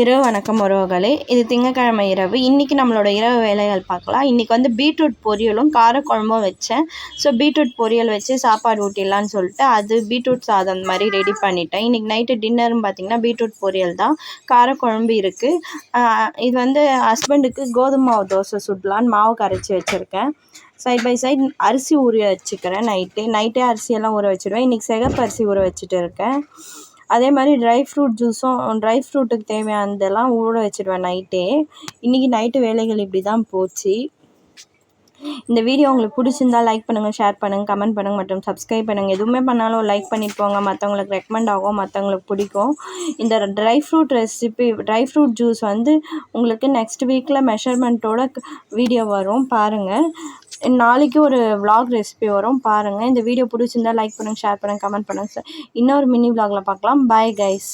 இரவு வணக்கம் உறவுகளே. இது திங்கக்கிழமை இரவு. இன்றைக்கி நம்மளோட இரவு வேலைகள் பார்க்கலாம். இன்றைக்கி வந்து பீட்ரூட் பொரியலும் காரக்குழம்பும் வச்சேன். ஸோ பீட்ரூட் பொரியல் வச்சு சாப்பாடு ஊட்டிடலான்னு சொல்லிட்டு அது பீட்ரூட் சாதம் மாதிரி ரெடி பண்ணிட்டேன். இன்றைக்கி நைட்டு டின்னரும் பார்த்திங்கன்னா பீட்ரூட் பொரியல் தான். காரக்குழம்பு இருக்குது. இது வந்து ஹஸ்பண்டுக்கு கோதுமை மாவு தோசை சுடலான்னு மாவு கரைச்சி வச்சுருக்கேன். சைட் பை சைட் அரிசி ஊற வச்சுக்கிறேன். நைட்டே அரிசியெல்லாம் ஊற வச்சுடுவேன். இன்றைக்கி சிகப்பு அரிசி ஊற வச்சுட்டு இருக்கேன். அதே மாதிரி ட்ரை ஃப்ரூட்டுக்கு தேவையானதெல்லாம் ஊற வச்சுடுவேன் நைட்டே. இன்றைக்கி நைட்டு வேலைகள் இப்படி தான் போச்சு. இந்த வீடியோ உங்களுக்கு பிடிச்சிருந்தா லைக் பண்ணுங்கள், ஷேர் பண்ணுங்கள், கமெண்ட் பண்ணுங்கள் மற்றும் சப்ஸ்கிரைப் பண்ணுங்கள். எதுவுமே பண்ணாலும் லைக் பண்ணிட்டு போங்க. மற்றவங்களுக்கு ரெக்கமெண்ட் ஆகும், மற்றவங்களுக்கு பிடிக்கும். இந்த ட்ரை ஃப்ரூட் ஜூஸ் வந்து உங்களுக்கு நெக்ஸ்ட் வீக்கில் மெஷர்மெண்ட்டோட வீடியோ வரும், பாருங்கள். நாளைக்கு ஒரு vlog ரெசிபி வரும், பாருங்கள். இந்த வீடியோ பிடிச்சிருந்தா லைக் பண்ணுங்கள், ஷேர் பண்ணுங்கள், கமெண்ட் பண்ணுங்கள். இன்னொரு மினி vlogல பார்க்கலாம். Bye guys.